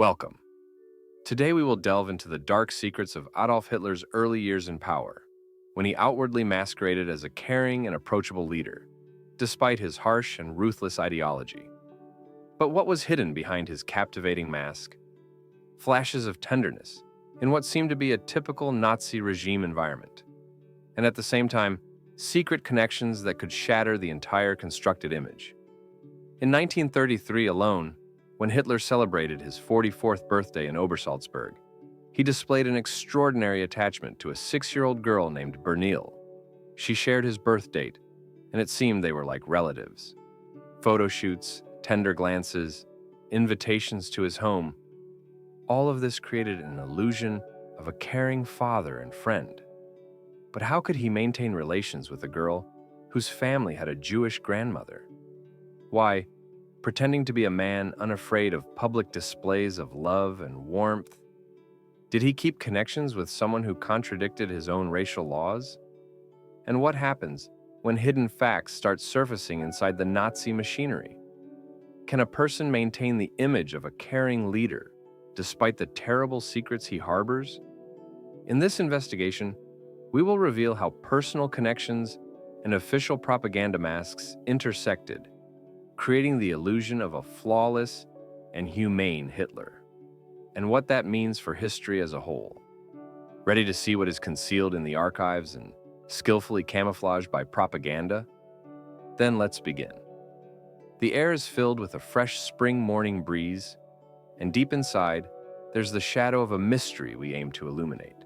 Welcome. Today we will delve into the dark secrets of Adolf Hitler's early years in power, when he outwardly masqueraded as a caring and approachable leader, despite his harsh and ruthless ideology. But what was hidden behind his captivating mask? Flashes of tenderness in what seemed to be a typical Nazi regime environment, and at the same time, secret connections that could shatter the entire constructed image. In 1933 alone, when Hitler celebrated his 44th birthday in Obersalzberg, he displayed an extraordinary attachment to a 6-year-old girl named Bernil. She shared his birth date, and it seemed they were like relatives. Photo shoots, tender glances, invitations to his home, all of this created an illusion of a caring father and friend. But how could he maintain relations with a girl whose family had a Jewish grandmother? Why, pretending to be a man unafraid of public displays of love and warmth, did he keep connections with someone who contradicted his own racial laws? And what happens when hidden facts start surfacing inside the Nazi machinery? Can a person maintain the image of a caring leader despite the terrible secrets he harbors? In this investigation, we will reveal how personal connections and official propaganda masks intersected, creating the illusion of a flawless and humane Hitler, and what that means for history as a whole. Ready to see what is concealed in the archives and skillfully camouflaged by propaganda? Then let's begin. The air is filled with a fresh spring morning breeze, and deep inside, there's the shadow of a mystery we aim to illuminate.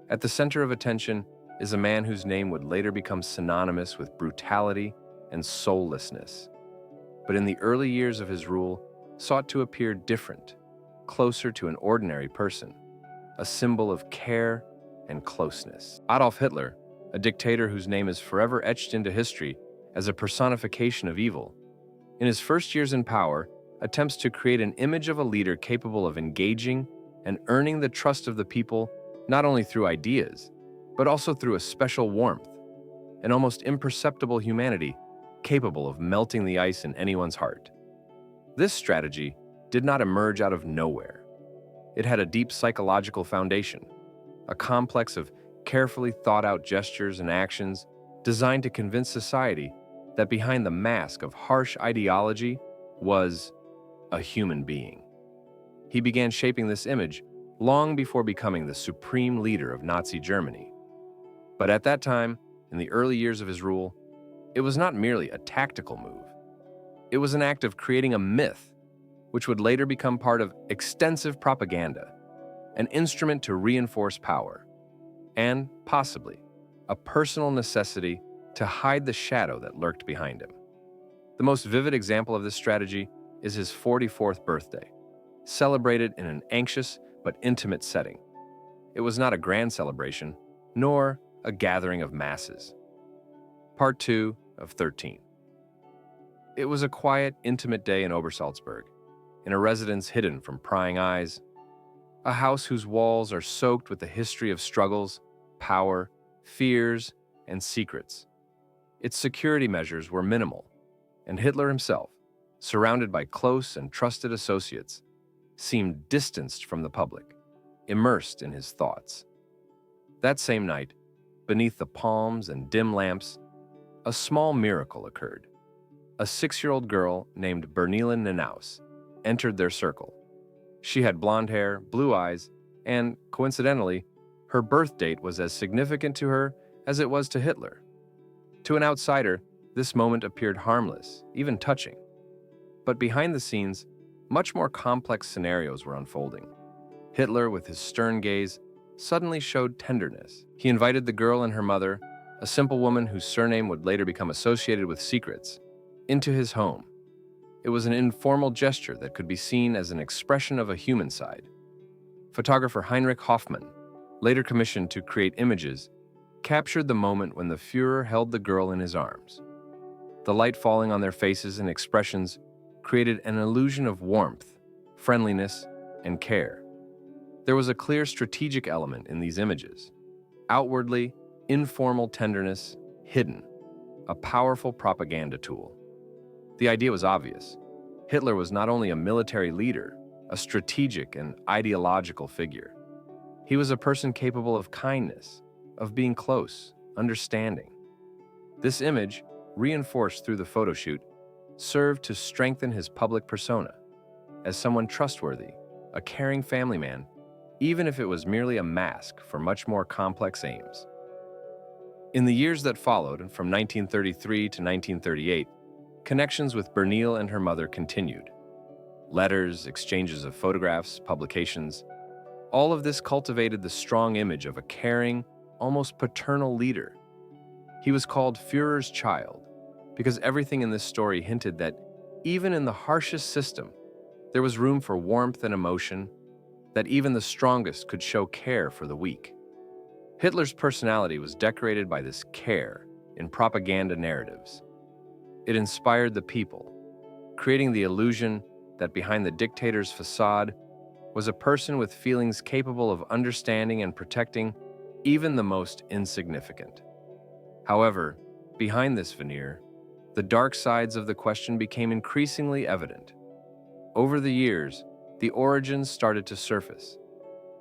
At the center of attention is a man whose name would later become synonymous with brutality and soullessness, but in the early years of his rule sought to appear different, closer to an ordinary person, a symbol of care and closeness. Adolf Hitler, a dictator whose name is forever etched into history as a personification of evil, in his first years in power, attempts to create an image of a leader capable of engaging and earning the trust of the people not only through ideas, but also through a special warmth, an almost imperceptible humanity capable of melting the ice in anyone's heart. This strategy did not emerge out of nowhere. It had a deep psychological foundation, a complex of carefully thought-out gestures and actions designed to convince society that behind the mask of harsh ideology was a human being. He began shaping this image long before becoming the supreme leader of Nazi Germany. But at that time, in the early years of his rule, it was not merely a tactical move. It was an act of creating a myth, which would later become part of extensive propaganda, an instrument to reinforce power, and, possibly, a personal necessity to hide the shadow that lurked behind him. The most vivid example of this strategy is his 44th birthday, celebrated in an anxious but intimate setting. It was not a grand celebration, nor a gathering of masses. Part 2 of 13. It was a quiet, intimate day in Obersalzberg, in a residence hidden from prying eyes, a house whose walls are soaked with the history of struggles, power, fears, and secrets. Its security measures were minimal, and Hitler himself, surrounded by close and trusted associates, seemed distanced from the public, immersed in his thoughts. That same night, beneath the palms and dim lamps, a small miracle occurred. A 6-year-old girl named Bernil entered their circle. She had blonde hair, blue eyes, and, coincidentally, her birth date was as significant to her as it was to Hitler. To an outsider, this moment appeared harmless, even touching. But behind the scenes, much more complex scenarios were unfolding. Hitler, with his stern gaze, suddenly showed tenderness. He invited the girl and her mother, a simple woman whose surname would later become associated with secrets, into his home. It was an informal gesture that could be seen as an expression of a human side. Photographer Heinrich Hoffmann, later commissioned to create images, captured the moment when the Führer held the girl in his arms. The light falling on their faces and expressions created an illusion of warmth, friendliness, and care. There was a clear strategic element in these images. Outwardly, informal tenderness, hidden, a powerful propaganda tool. The idea was obvious. Hitler was not only a military leader, a strategic and ideological figure. He was a person capable of kindness, of being close, understanding. This image, reinforced through the photo shoot, served to strengthen his public persona as someone trustworthy, a caring family man, even if it was merely a mask for much more complex aims. In the years that followed, from 1933 to 1938, connections with Bernil and her mother continued. Letters, exchanges of photographs, publications, all of this cultivated the strong image of a caring, almost paternal leader. He was called Führer's child because everything in this story hinted that even in the harshest system, there was room for warmth and emotion, that even the strongest could show care for the weak. Hitler's personality was decorated by this care in propaganda narratives. It inspired the people, creating the illusion that behind the dictator's facade was a person with feelings capable of understanding and protecting even the most insignificant. However, behind this veneer, the dark sides of the question became increasingly evident. Over the years, the origins started to surface.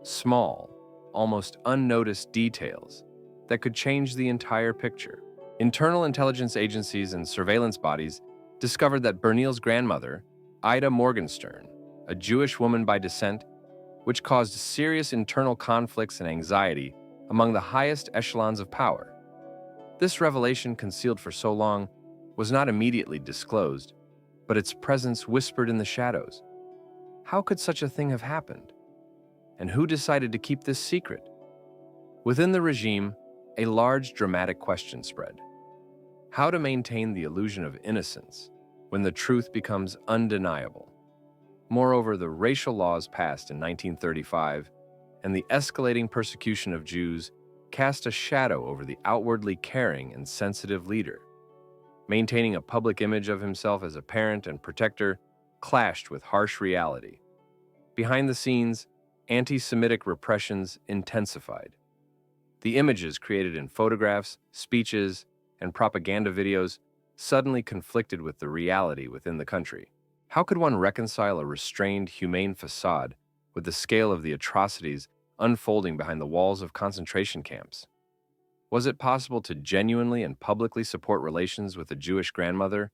Small, almost unnoticed details that could change the entire picture. Internal intelligence agencies and surveillance bodies discovered that Bernil's grandmother, Ida Morgenstern, a Jewish woman by descent, which caused serious internal conflicts and anxiety among the highest echelons of power. This revelation, concealed for so long, was not immediately disclosed, but its presence whispered in the shadows. How could such a thing have happened? And who decided to keep this secret? Within the regime, a large dramatic question spread. How to maintain the illusion of innocence when the truth becomes undeniable? Moreover, the racial laws passed in 1935 and the escalating persecution of Jews cast a shadow over the outwardly caring and sensitive leader. Maintaining a public image of himself as a parent and protector clashed with harsh reality. Behind the scenes, anti-Semitic repressions intensified. The images created in photographs, speeches, and propaganda videos suddenly conflicted with the reality within the country. How could one reconcile a restrained, humane facade with the scale of the atrocities unfolding behind the walls of concentration camps? Was it possible to genuinely and publicly support relations with a Jewish grandmother,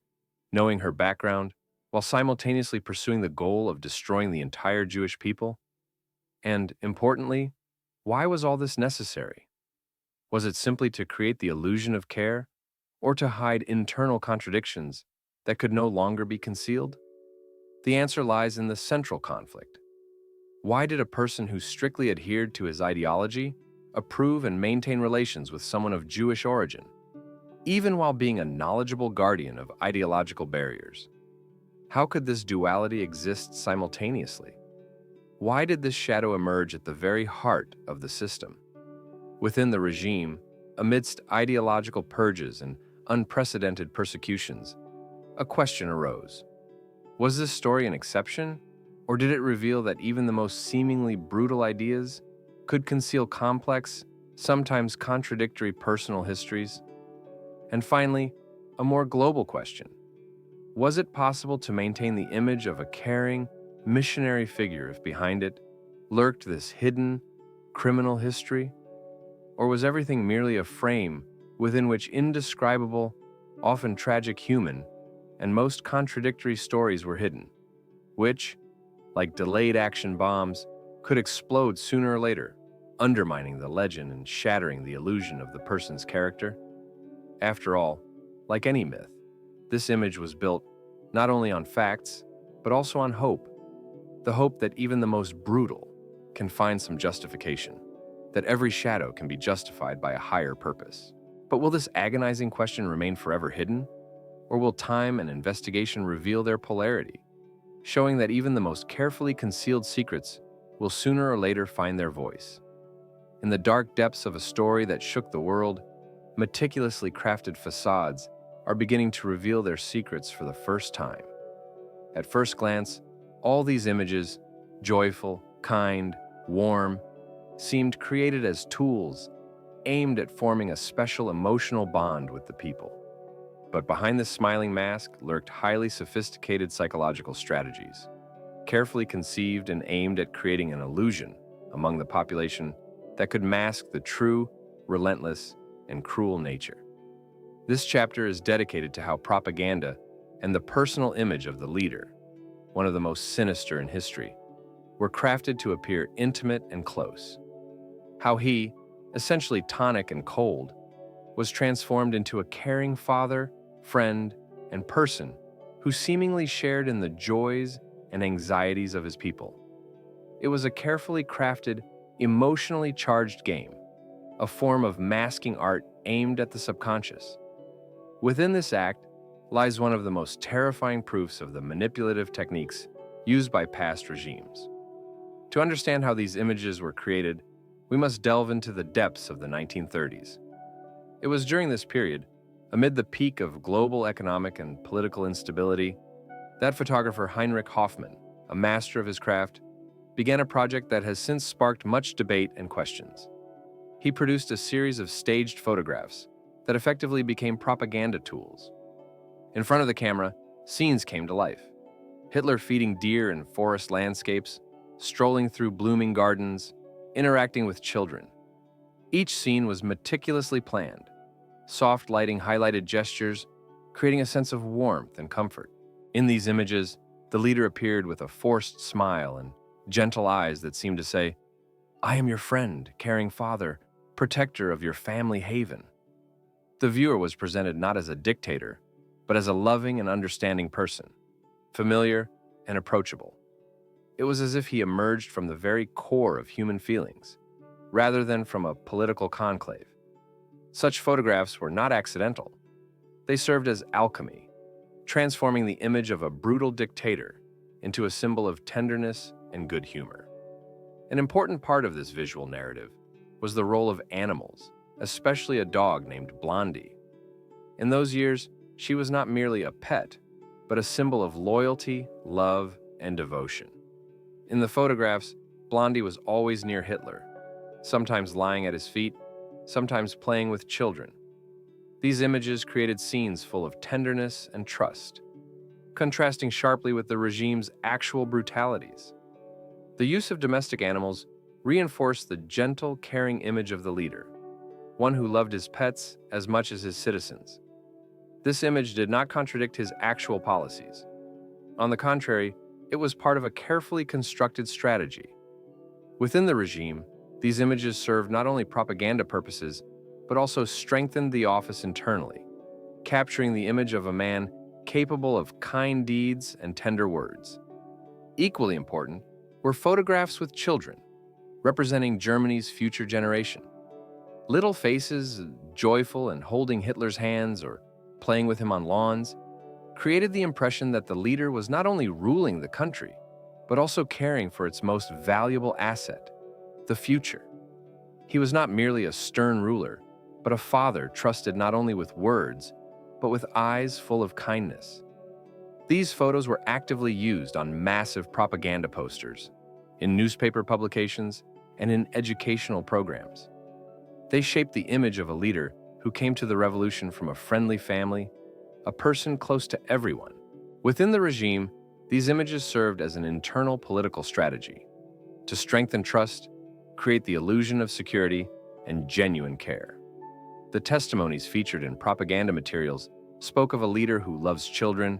knowing her background, while simultaneously pursuing the goal of destroying the entire Jewish people? And, importantly, why was all this necessary? Was it simply to create the illusion of care, or to hide internal contradictions that could no longer be concealed? The answer lies in the central conflict. Why did a person who strictly adhered to his ideology approve and maintain relations with someone of Jewish origin, even while being a knowledgeable guardian of ideological barriers? How could this duality exist simultaneously? Why did this shadow emerge at the very heart of the system? Within the regime, amidst ideological purges and unprecedented persecutions, a question arose. Was this story an exception, or did it reveal that even the most seemingly brutal ideas could conceal complex, sometimes contradictory personal histories? And finally, a more global question. Was it possible to maintain the image of a caring, missionary figure if behind it lurked this hidden, criminal history? Or was everything merely a frame within which indescribable, often tragic human, and most contradictory stories were hidden, which, like delayed action bombs, could explode sooner or later, undermining the legend and shattering the illusion of the person's character? After all, like any myth, this image was built not only on facts, but also on hope. The hope that even the most brutal can find some justification, that every shadow can be justified by a higher purpose. But will this agonizing question remain forever hidden? Or will time and investigation reveal their polarity, showing that even the most carefully concealed secrets will sooner or later find their voice? In the dark depths of a story that shook the world, meticulously crafted facades are beginning to reveal their secrets for the first time. At first glance, all these images, joyful, kind, warm, seemed created as tools aimed at forming a special emotional bond with the people. But behind this smiling mask lurked highly sophisticated psychological strategies. carefully conceived and aimed at creating an illusion among the population that could mask the true, relentless, and cruel nature. This chapter is dedicated to how propaganda and the personal image of the leader, one of the most sinister in history, were crafted to appear intimate and close. How he, essentially tonic and cold, was transformed into a caring father, friend, and person who seemingly shared in the joys and anxieties of his people. It was a carefully crafted, emotionally charged game, a form of masking art aimed at the subconscious. Within this act lies one of the most terrifying proofs of the manipulative techniques used by past regimes. To understand how these images were created, we must delve into the depths of the 1930s. It was during this period, amid the peak of global economic and political instability, that photographer Heinrich Hoffmann, a master of his craft, began a project that has since sparked much debate and questions. He produced a series of staged photographs that effectively became propaganda tools. In front of the camera, scenes came to life. Hitler feeding deer in forest landscapes, strolling through blooming gardens, interacting with children. Each scene was meticulously planned. Soft lighting highlighted gestures, creating a sense of warmth and comfort. In these images, the leader appeared with a forced smile and gentle eyes that seemed to say, "I am your friend, caring father, protector of your family haven." The viewer was presented not as a dictator, but as a loving and understanding person, familiar and approachable. It was as if he emerged from the very core of human feelings, rather than from a political conclave. Such photographs were not accidental. They served as alchemy, transforming the image of a brutal dictator into a symbol of tenderness and good humor. An important part of this visual narrative was the role of animals, especially a dog named Blondie. In those years, she was not merely a pet, but a symbol of loyalty, love, and devotion. In the photographs, Blondie was always near Hitler, sometimes lying at his feet, sometimes playing with children. These images created scenes full of tenderness and trust, contrasting sharply with the regime's actual brutalities. The use of domestic animals reinforced the gentle, caring image of the leader, one who loved his pets as much as his citizens. This image did not contradict his actual policies. On the contrary, it was part of a carefully constructed strategy. Within the regime, these images served not only propaganda purposes, but also strengthened the office internally, capturing the image of a man capable of kind deeds and tender words. Equally important were photographs with children, representing Germany's future generation. Little faces, joyful and holding Hitler's hands or playing with him on lawns, created the impression that the leader was not only ruling the country, but also caring for its most valuable asset, the future. He was not merely a stern ruler, but a father trusted not only with words, but with eyes full of kindness. These photos were actively used on massive propaganda posters, in newspaper publications, and in educational programs. They shaped the image of a leader who came to the revolution from a friendly family, a person close to everyone. Within the regime, these images served as an internal political strategy to strengthen trust, create the illusion of security, and genuine care. The testimonies featured in propaganda materials spoke of a leader who loves children,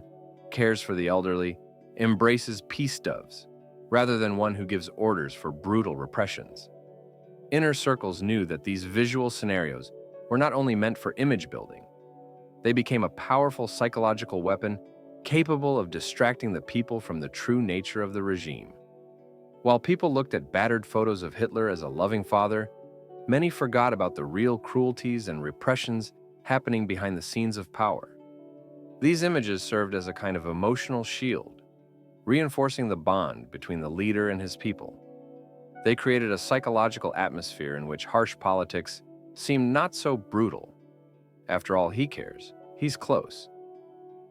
cares for the elderly, embraces peace doves, rather than one who gives orders for brutal repressions. Inner circles knew that these visual scenarios were not only meant for image building, they became a powerful psychological weapon capable of distracting the people from the true nature of the regime. While people looked at battered photos of Hitler as a loving father, many forgot about the real cruelties and repressions happening behind the scenes of power. These images served as a kind of emotional shield, reinforcing the bond between the leader and his people. They created a psychological atmosphere in which harsh politics seemed not so brutal. After all, he cares. He's close.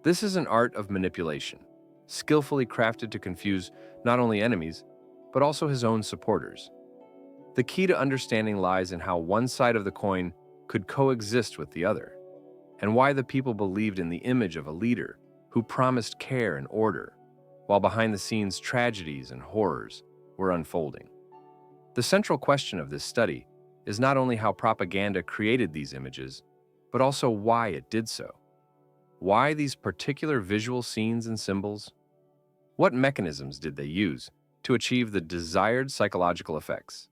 This is an art of manipulation, skillfully crafted to confuse not only enemies, but also his own supporters. The key to understanding lies in how one side of the coin could coexist with the other, and why the people believed in the image of a leader who promised care and order, while behind the scenes tragedies and horrors were unfolding. The central question of this study is not only how propaganda created these images, but also why it did so. Why these particular visual scenes and symbols? What mechanisms did they use to achieve the desired psychological effects?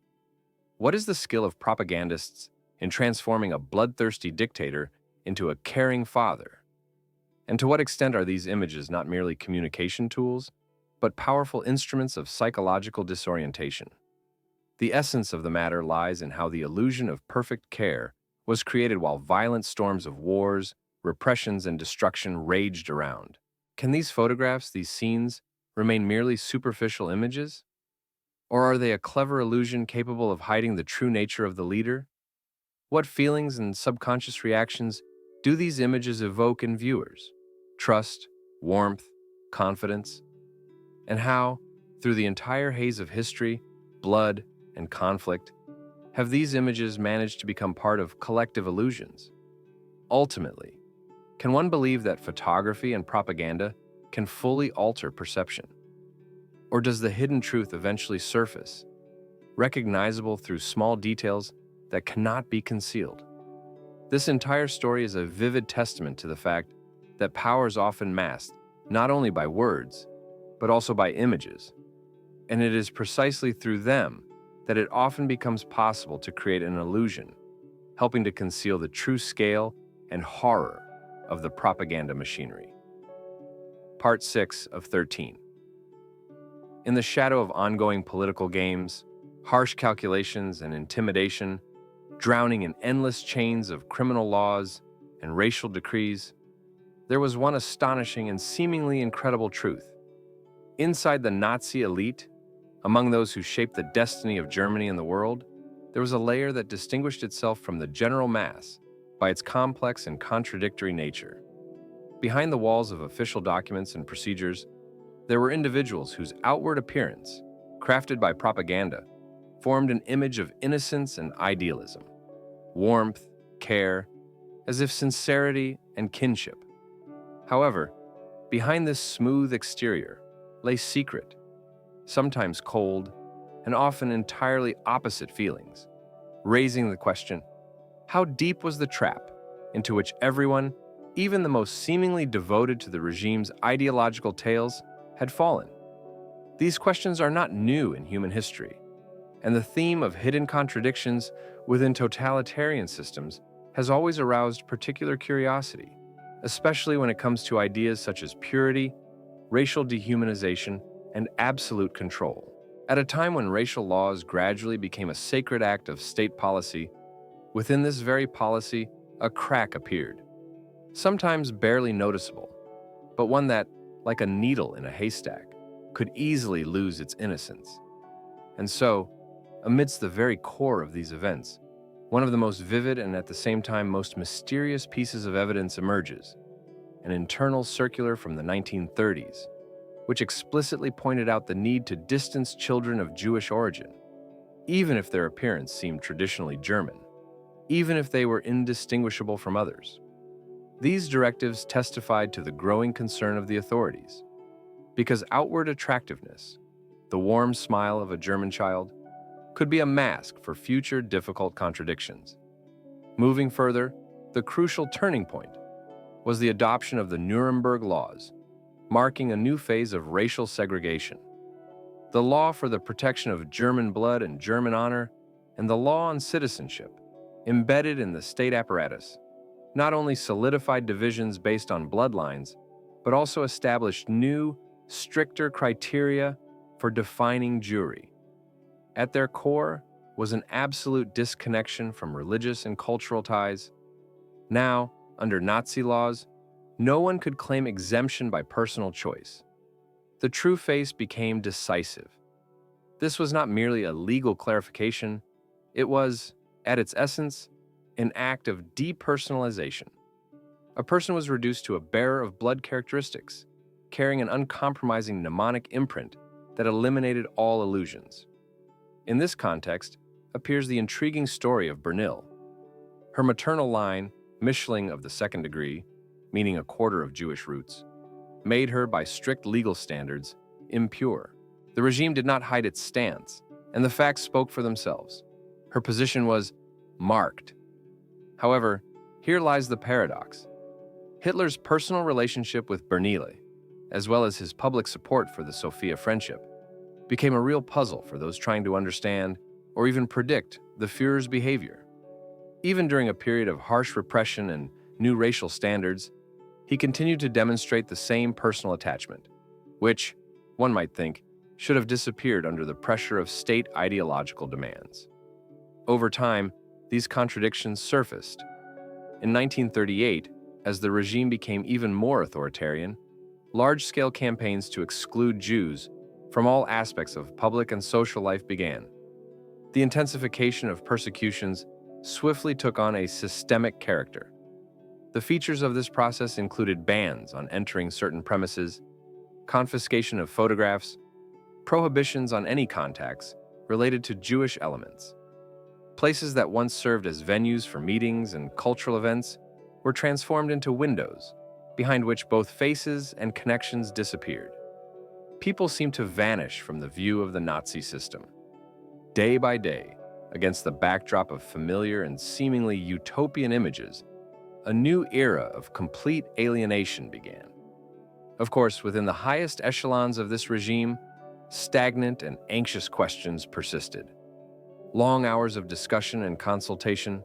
What is the skill of propagandists in transforming a bloodthirsty dictator into a caring father? And to what extent are these images not merely communication tools, but powerful instruments of psychological disorientation? The essence of the matter lies in how the illusion of perfect care was created while violent storms of wars, repressions, and destruction raged around. Can these photographs, these scenes, remain merely superficial images? Or are they a clever illusion capable of hiding the true nature of the leader? What feelings and subconscious reactions do these images evoke in viewers? Trust, warmth, confidence? And how, through the entire haze of history, blood, and conflict, have these images managed to become part of collective illusions? Ultimately, can one believe that photography and propaganda can fully alter perception? Or does the hidden truth eventually surface, recognizable through small details that cannot be concealed? This entire story is a vivid testament to the fact that power is often masked not only by words, but also by images. And it is precisely through them that it often becomes possible to create an illusion, helping to conceal the true scale and horror of the propaganda machinery. Part 6 of 13. In the shadow of ongoing political games, harsh calculations and intimidation, drowning in endless chains of criminal laws and racial decrees, there was one astonishing and seemingly incredible truth. Inside the Nazi elite, among those who shaped the destiny of Germany and the world, there was a layer that distinguished itself from the general mass by its complex and contradictory nature. Behind the walls of official documents and procedures, there were individuals whose outward appearance, crafted by propaganda, formed an image of innocence and idealism, warmth, care, as if sincerity and kinship. However, behind this smooth exterior lay secret, sometimes cold, and often entirely opposite feelings, raising the question, how deep was the trap into which everyone, even the most seemingly devoted to the regime's ideological tales, had fallen? These questions are not new in human history, and the theme of hidden contradictions within totalitarian systems has always aroused particular curiosity, especially when it comes to ideas such as purity, racial dehumanization, and absolute control. At a time when racial laws gradually became a sacred act of state policy, within this very policy, a crack appeared, sometimes barely noticeable, but one that, like a needle in a haystack, could easily lose its innocence. And so, amidst the very core of these events, one of the most vivid and at the same time most mysterious pieces of evidence emerges, an internal circular from the 1930s, which explicitly pointed out the need to distance children of Jewish origin, even if their appearance seemed traditionally German, even if they were indistinguishable from others. These directives testified to the growing concern of the authorities, because outward attractiveness, the warm smile of a German child, could be a mask for future difficult contradictions. Moving further, the crucial turning point was the adoption of the Nuremberg laws, marking a new phase of racial segregation. The law for the protection of German blood and German honor, and the law on citizenship, embedded in the state apparatus, not only solidified divisions based on bloodlines, but also established new, stricter criteria for defining Jewry. At their core was an absolute disconnection from religious and cultural ties. Now, under Nazi laws, no one could claim exemption by personal choice. The true face became decisive. This was not merely a legal clarification, it was, at its essence, an act of depersonalization. A person was reduced to a bearer of blood characteristics, carrying an uncompromising mnemonic imprint that eliminated all illusions. In this context appears the intriguing story of Bernil. Her maternal line, Mischling of the second degree, meaning a quarter of Jewish roots, made her, by strict legal standards, impure. The regime did not hide its stance, and the facts spoke for themselves. Her position was marked. However, here lies the paradox. Hitler's personal relationship with Bernil, as well as his public support for the Sophia friendship, became a real puzzle for those trying to understand or even predict the Führer's behavior. Even during a period of harsh repression and new racial standards, he continued to demonstrate the same personal attachment, which, one might think, should have disappeared under the pressure of state ideological demands. Over time, these contradictions surfaced. In 1938, as the regime became even more authoritarian, large-scale campaigns to exclude Jews from all aspects of public and social life began. The intensification of persecutions swiftly took on a systemic character. The features of this process included bans on entering certain premises, confiscation of photographs, prohibitions on any contacts related to Jewish elements. Places that once served as venues for meetings and cultural events were transformed into windows, behind which both faces and connections disappeared. People seemed to vanish from the view of the Nazi system. Day by day, against the backdrop of familiar and seemingly utopian images, a new era of complete alienation began. Of course, within the highest echelons of this regime, stagnant and anxious questions persisted. Long hours of discussion and consultation,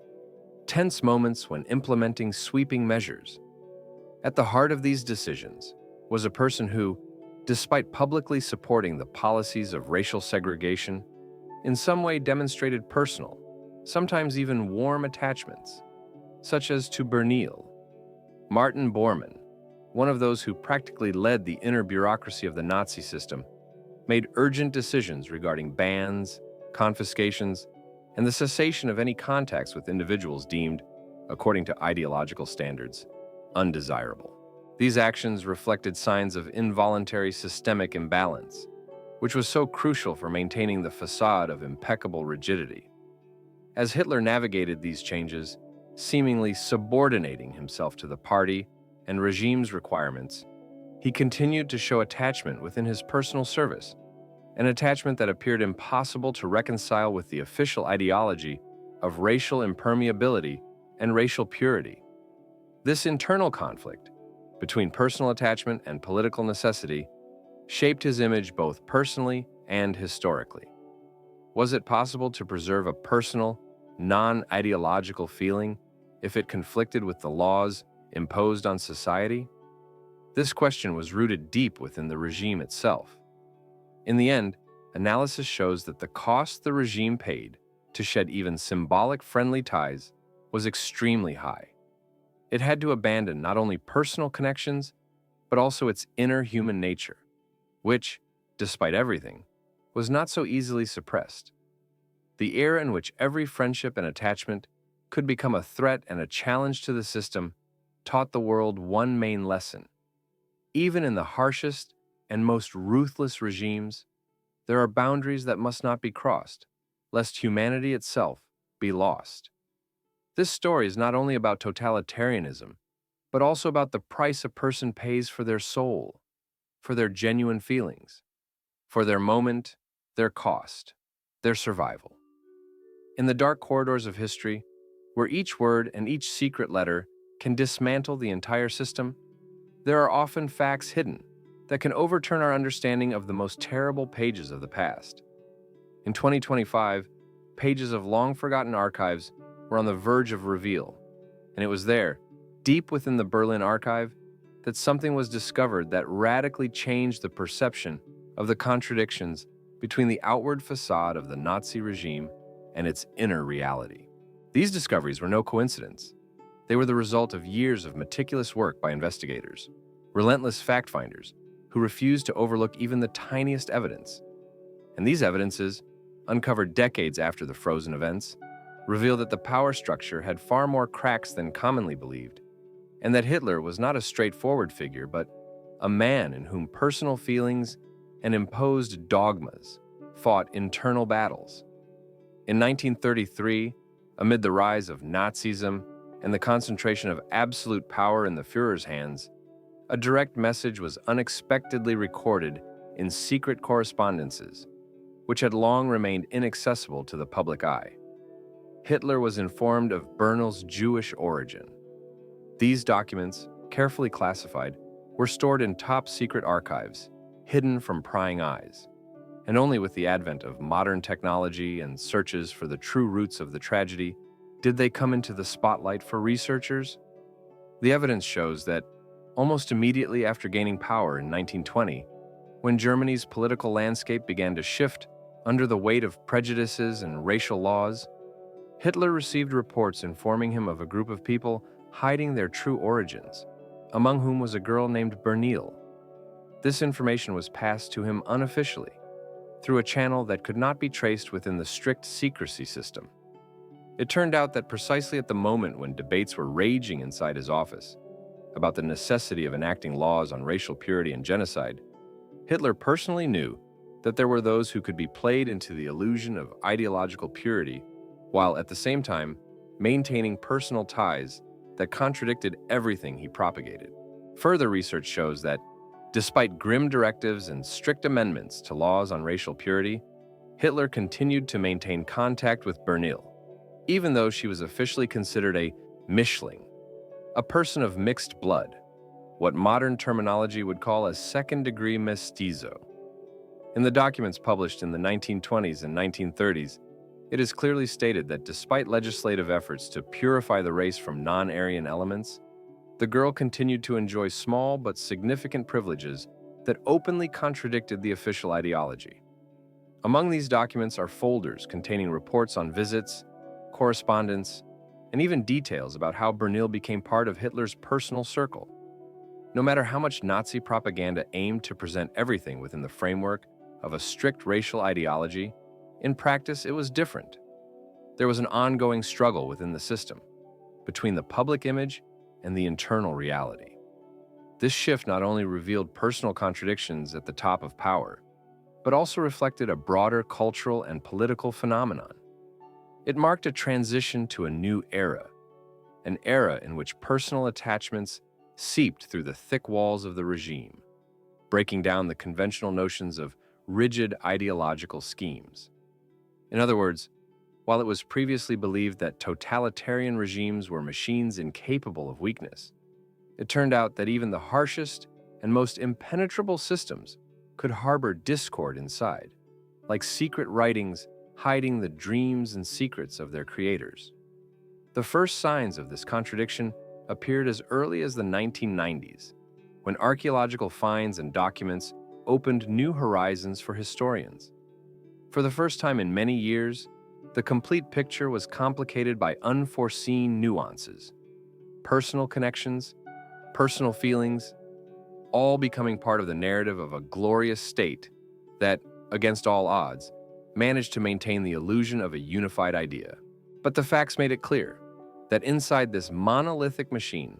tense moments when implementing sweeping measures. At the heart of these decisions was a person who, despite publicly supporting the policies of racial segregation, in some way demonstrated personal, sometimes even warm attachments, such as to Bernil. Martin Bormann, one of those who practically led the inner bureaucracy of the Nazi system, made urgent decisions regarding bans, confiscations, and the cessation of any contacts with individuals deemed, according to ideological standards, undesirable. These actions reflected signs of involuntary systemic imbalance, which was so crucial for maintaining the facade of impeccable rigidity. As Hitler navigated these changes, seemingly subordinating himself to the party and regime's requirements, he continued to show attachment within his personal service, an attachment that appeared impossible to reconcile with the official ideology of racial impermeability and racial purity. This internal conflict between personal attachment and political necessity shaped his image both personally and historically. Was it possible to preserve a personal, non-ideological feeling if it conflicted with the laws imposed on society? This question was rooted deep within the regime itself. In the end, analysis shows that the cost the regime paid to shed even symbolic friendly ties was extremely high. It had to abandon not only personal connections, but also its inner human nature, which, despite everything, was not so easily suppressed. The era in which every friendship and attachment could become a threat and a challenge to the system taught the world one main lesson. Even in the harshest and most ruthless regimes, there are boundaries that must not be crossed, lest humanity itself be lost. This story is not only about totalitarianism, but also about the price a person pays for their soul, for their genuine feelings, for their moment, their cost, their survival. In the dark corridors of history, where each word and each secret letter can dismantle the entire system, there are often facts hidden that can overturn our understanding of the most terrible pages of the past. In 2025, pages of long-forgotten archives were on the verge of reveal, and it was there, deep within the Berlin archive, that something was discovered that radically changed the perception of the contradictions between the outward facade of the Nazi regime and its inner reality. These discoveries were no coincidence. They were the result of years of meticulous work by investigators, relentless fact-finders who refused to overlook even the tiniest evidence. And these evidences, uncovered decades after the frozen events, reveal that the power structure had far more cracks than commonly believed, and that Hitler was not a straightforward figure, but a man in whom personal feelings and imposed dogmas fought internal battles. In 1933, amid the rise of Nazism and the concentration of absolute power in the Führer's hands, a direct message was unexpectedly recorded in secret correspondences, which had long remained inaccessible to the public eye. Hitler was informed of Bernil's Jewish origin. These documents, carefully classified, were stored in top-secret archives, hidden from prying eyes. And only with the advent of modern technology and searches for the true roots of the tragedy did they come into the spotlight for researchers. The evidence shows that, almost immediately after gaining power in 1920, when Germany's political landscape began to shift under the weight of prejudices and racial laws, Hitler received reports informing him of a group of people hiding their true origins, among whom was a girl named Bernil. This information was passed to him unofficially, through a channel that could not be traced within the strict secrecy system. It turned out that precisely at the moment when debates were raging inside his office about the necessity of enacting laws on racial purity and genocide, Hitler personally knew that there were those who could be played into the illusion of ideological purity while at the same time maintaining personal ties that contradicted everything he propagated. Further research shows that, despite grim directives and strict amendments to laws on racial purity, Hitler continued to maintain contact with Bernil, even though she was officially considered a Mischling, a person of mixed blood, what modern terminology would call a second-degree mestizo. In the documents published in the 1920s and 1930s, it is clearly stated that despite legislative efforts to purify the race from non-Aryan elements, the girl continued to enjoy small but significant privileges that openly contradicted the official ideology. Among these documents are folders containing reports on visits, correspondence, and even details about how Bernil became part of Hitler's personal circle. No matter how much Nazi propaganda aimed to present everything within the framework of a strict racial ideology, in practice it was different. There was an ongoing struggle within the system, between the public image and the internal reality. This shift not only revealed personal contradictions at the top of power, but also reflected a broader cultural and political phenomenon. It marked a transition to a new era, an era in which personal attachments seeped through the thick walls of the regime, breaking down the conventional notions of rigid ideological schemes. In other words, while it was previously believed that totalitarian regimes were machines incapable of weakness, it turned out that even the harshest and most impenetrable systems could harbor discord inside, like secret writings hiding the dreams and secrets of their creators. The first signs of this contradiction appeared as early as the 1990s, when archaeological finds and documents opened new horizons for historians. For the first time in many years, the complete picture was complicated by unforeseen nuances, personal connections, personal feelings, all becoming part of the narrative of a glorious state that, against all odds, managed to maintain the illusion of a unified idea. But the facts made it clear that inside this monolithic machine,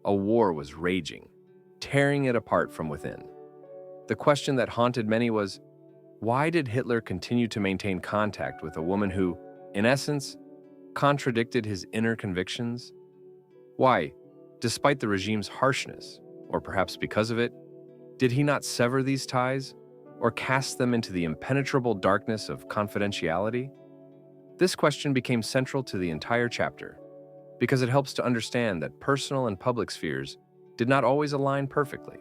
a war was raging, tearing it apart from within. The question that haunted many was, why did Hitler continue to maintain contact with a woman who, in essence, contradicted his inner convictions? Why, despite the regime's harshness, or perhaps because of it, did he not sever these ties or cast them into the impenetrable darkness of confidentiality? This question became central to the entire chapter because it helps to understand that personal and public spheres did not always align perfectly.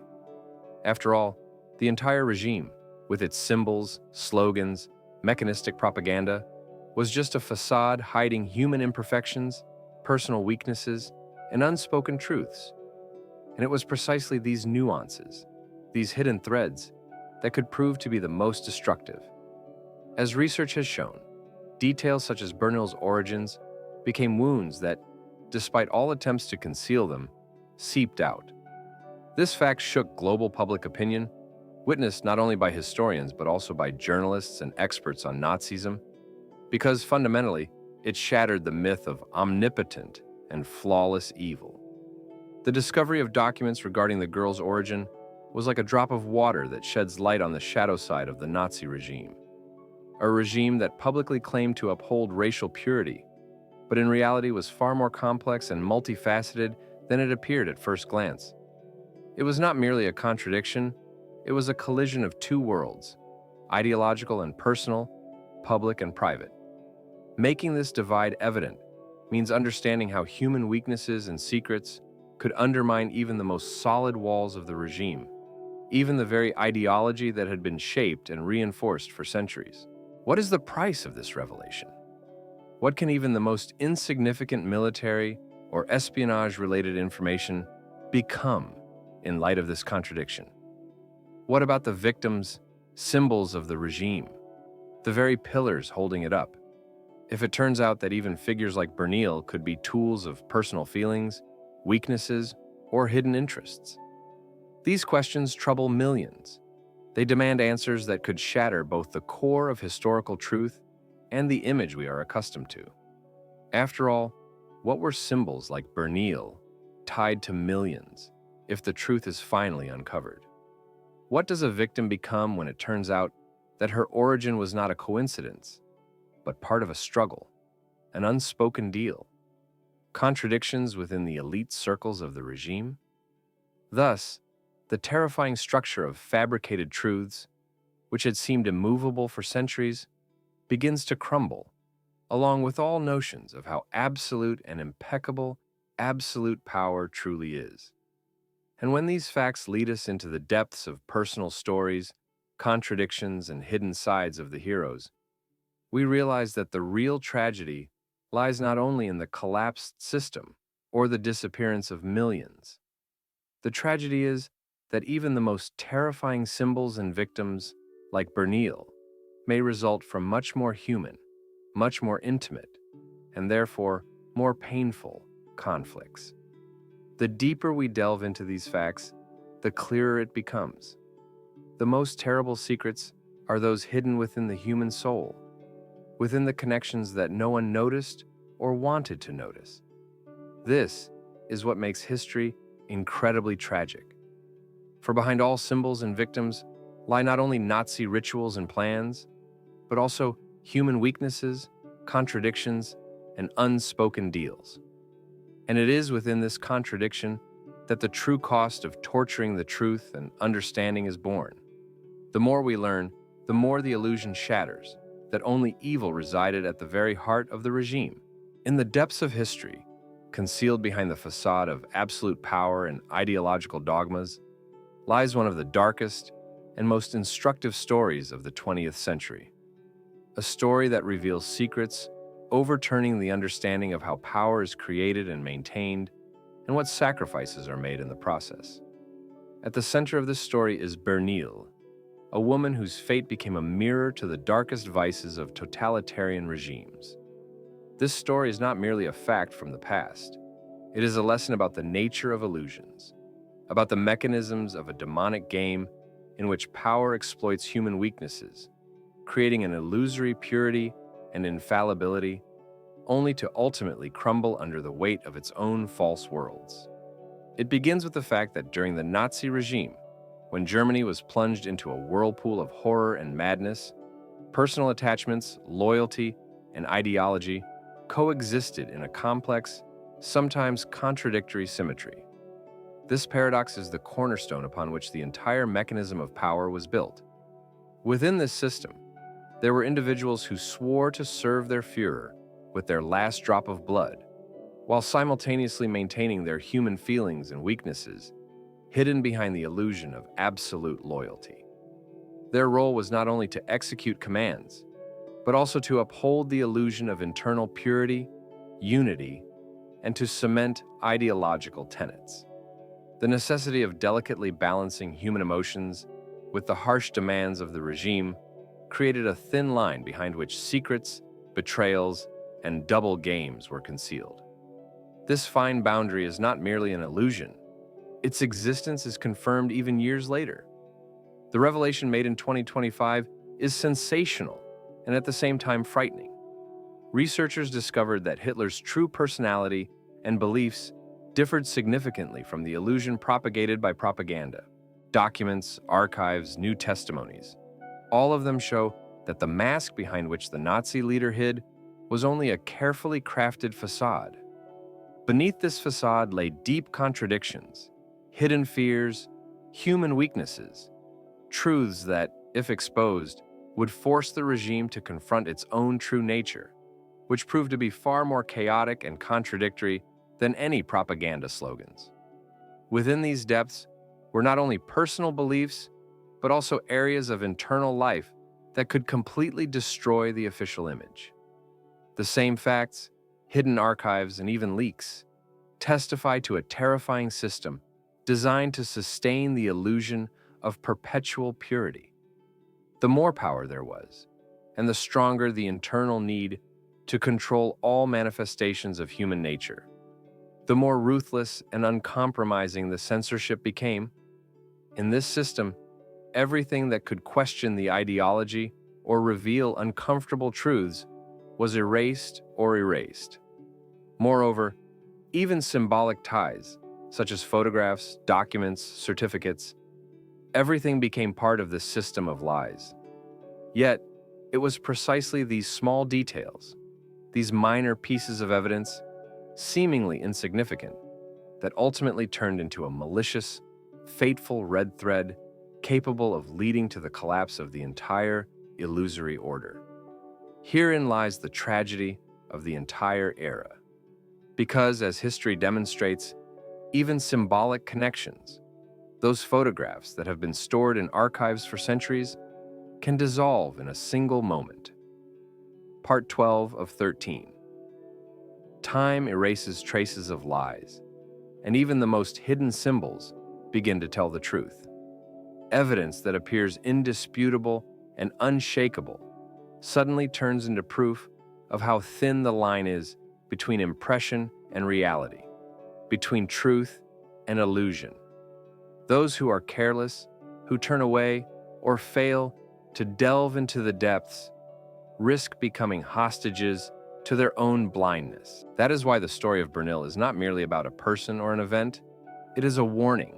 After all, the entire regime, with its symbols, slogans, mechanistic propaganda, was just a facade hiding human imperfections, personal weaknesses, and unspoken truths. And it was precisely these nuances, these hidden threads, that could prove to be the most destructive. As research has shown, details such as Bernil's origins became wounds that, despite all attempts to conceal them, seeped out. This fact shook global public opinion, witnessed not only by historians but also by journalists and experts on Nazism, because fundamentally, it shattered the myth of omnipotent and flawless evil. The discovery of documents regarding the girl's origin was like a drop of water that sheds light on the shadow side of the Nazi regime, a regime that publicly claimed to uphold racial purity, but in reality was far more complex and multifaceted than it appeared at first glance. It was not merely a contradiction, It was a collision of two worlds, ideological and personal, public and private. Making this divide evident means understanding how human weaknesses and secrets could undermine even the most solid walls of the regime, even the very ideology that had been shaped and reinforced for centuries. What is the price of this revelation? What can even the most insignificant military or espionage-related information become in light of this contradiction? What about the victims, symbols of the regime, the very pillars holding it up? If it turns out that even figures like Bernil could be tools of personal feelings, weaknesses, or hidden interests? These questions trouble millions. They demand answers that could shatter both the core of historical truth and the image we are accustomed to. After all, what were symbols like Bernil tied to millions if the truth is finally uncovered? What does a victim become when it turns out that her origin was not a coincidence, but part of a struggle, an unspoken deal, contradictions within the elite circles of the regime? Thus, the terrifying structure of fabricated truths, which had seemed immovable for centuries, begins to crumble, along with all notions of how absolute and impeccable absolute power truly is. And when these facts lead us into the depths of personal stories, contradictions, and hidden sides of the heroes, we realize that the real tragedy lies not only in the collapsed system or the disappearance of millions. The tragedy is that even the most terrifying symbols and victims, like Bernil, may result from much more human, much more intimate, and therefore more painful conflicts. The deeper we delve into these facts, the clearer it becomes. The most terrible secrets are those hidden within the human soul, within the connections that no one noticed or wanted to notice. This is what makes history incredibly tragic. For behind all symbols and victims lie not only Nazi rituals and plans, but also human weaknesses, contradictions, and unspoken deals. And it is within this contradiction that the true cost of torturing the truth and understanding is born. The more we learn, the more the illusion shatters that only evil resided at the very heart of the regime. In the depths of history, concealed behind the facade of absolute power and ideological dogmas, lies one of the darkest and most instructive stories of the 20th century. A story that reveals secrets, overturning the understanding of how power is created and maintained, and what sacrifices are made in the process. At the center of this story is Bernil, a woman whose fate became a mirror to the darkest vices of totalitarian regimes. This story is not merely a fact from the past. It is a lesson about the nature of illusions, about the mechanisms of a demonic game in which power exploits human weaknesses, creating an illusory purity and infallibility, only to ultimately crumble under the weight of its own false worlds. It begins with the fact that during the Nazi regime, when Germany was plunged into a whirlpool of horror and madness, personal attachments, loyalty, and ideology coexisted in a complex, sometimes contradictory symmetry. This paradox is the cornerstone upon which the entire mechanism of power was built. Within this system, there were individuals who swore to serve their Führer with their last drop of blood, while simultaneously maintaining their human feelings and weaknesses, hidden behind the illusion of absolute loyalty. Their role was not only to execute commands, but also to uphold the illusion of internal purity, unity, and to cement ideological tenets. The necessity of delicately balancing human emotions with the harsh demands of the regime created a thin line behind which secrets, betrayals, and double games were concealed. This fine boundary is not merely an illusion. Its existence is confirmed even years later. The revelation made in 2025 is sensational and at the same time frightening. Researchers discovered that Hitler's true personality and beliefs differed significantly from the illusion propagated by propaganda. Documents, archives, new testimonies, all of them show that the mask behind which the Nazi leader hid was only a carefully crafted facade. Beneath this facade lay deep contradictions, hidden fears, human weaknesses, truths that, if exposed, would force the regime to confront its own true nature, which proved to be far more chaotic and contradictory than any propaganda slogans. Within these depths were not only personal beliefs, but also areas of internal life that could completely destroy the official image. The same facts, hidden archives, and even leaks testify to a terrifying system designed to sustain the illusion of perpetual purity. The more power there was, and the stronger the internal need to control all manifestations of human nature, the more ruthless and uncompromising the censorship became. In this system, everything that could question the ideology or reveal uncomfortable truths was erased or erased. Moreover, even symbolic ties, such as photographs, documents, certificates, everything became part of this system of lies. Yet, it was precisely these small details, these minor pieces of evidence, seemingly insignificant, that ultimately turned into a malicious, fateful red thread capable of leading to the collapse of the entire illusory order. Herein lies the tragedy of the entire era. Because, as history demonstrates, even symbolic connections, those photographs that have been stored in archives for centuries, can dissolve in a single moment. Part 12 of 13. Time erases traces of lies, and even the most hidden symbols begin to tell the truth. Evidence that appears indisputable and unshakable suddenly turns into proof of how thin the line is between impression and reality, between truth and illusion. Those who are careless, who turn away, or fail to delve into the depths, risk becoming hostages to their own blindness. That is why the story of Bernil is not merely about a person or an event, it is a warning.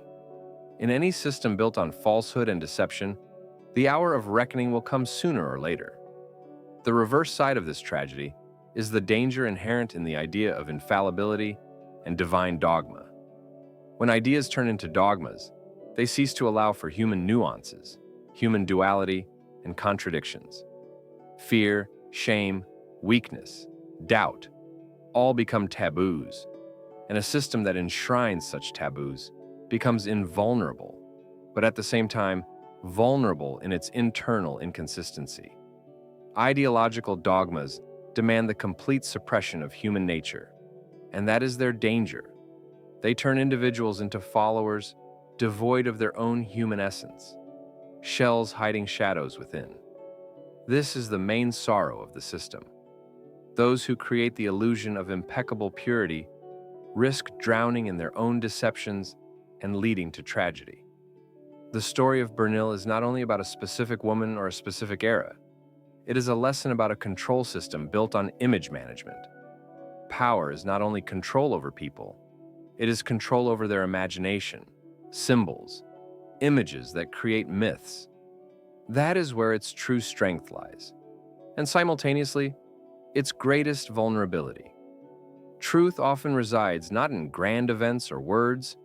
In any system built on falsehood and deception, the hour of reckoning will come sooner or later. The reverse side of this tragedy is the danger inherent in the idea of infallibility and divine dogma. When ideas turn into dogmas, they cease to allow for human nuances, human duality, and contradictions. Fear, shame, weakness, doubt, all become taboos, and a system that enshrines such taboos becomes invulnerable, but at the same time, vulnerable in its internal inconsistency. Ideological dogmas demand the complete suppression of human nature, and that is their danger. They turn individuals into followers devoid of their own human essence, shells hiding shadows within. This is the main sorrow of the system. Those who create the illusion of impeccable purity risk drowning in their own deceptions and leading to tragedy. The story of Bernil is not only about a specific woman or a specific era. It is a lesson about a control system built on image management. Power is not only control over people, it is control over their imagination, symbols, images that create myths. That is where its true strength lies, and simultaneously, its greatest vulnerability. Truth often resides not in grand events or words,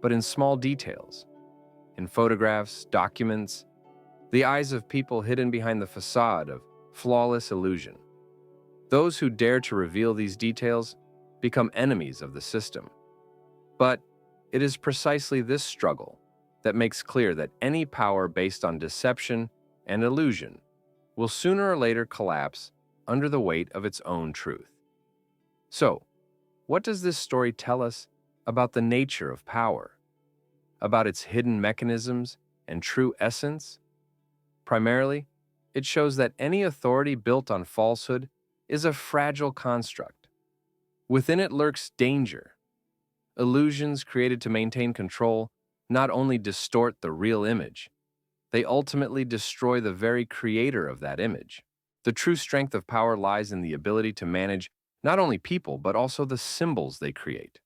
but in small details, in photographs, documents, the eyes of people hidden behind the facade of flawless illusion. Those who dare to reveal these details become enemies of the system. But it is precisely this struggle that makes clear that any power based on deception and illusion will sooner or later collapse under the weight of its own truth. So, what does this story tell us about the nature of power? About its hidden mechanisms and true essence? Primarily, it shows that any authority built on falsehood is a fragile construct. Within it lurks danger. Illusions created to maintain control not only distort the real image, they ultimately destroy the very creator of that image. The true strength of power lies in the ability to manage not only people, but also the symbols they create.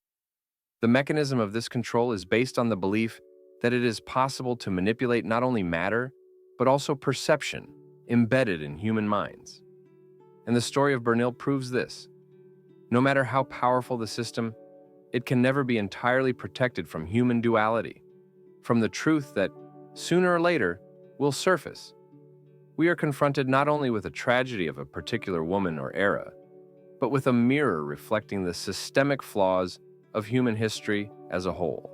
The mechanism of this control is based on the belief that it is possible to manipulate not only matter, but also perception embedded in human minds. And the story of Bernil proves this. No matter how powerful the system, it can never be entirely protected from human duality, from the truth that, sooner or later, will surface. We are confronted not only with a tragedy of a particular woman or era, but with a mirror reflecting the systemic flaws of human history as a whole.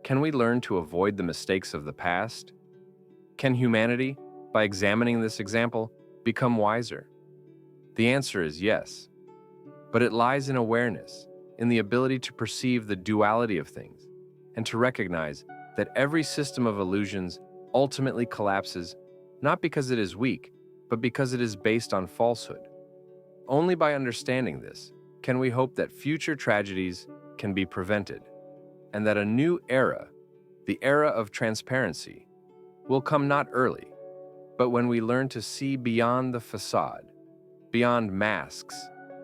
Can we learn to avoid the mistakes of the past? Can humanity, by examining this example, become wiser? The answer is yes, but it lies in awareness, in the ability to perceive the duality of things, and to recognize that every system of illusions ultimately collapses not because it is weak, but because it is based on falsehood. Only by understanding this can we hope that future tragedies can be prevented, and that a new era, the era of transparency, will come not early, but when we learn to see beyond the facade, beyond masks,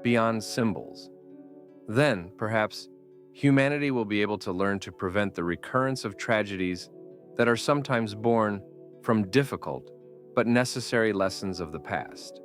beyond symbols. Then, perhaps, humanity will be able to learn to prevent the recurrence of tragedies that are sometimes born from difficult but necessary lessons of the past.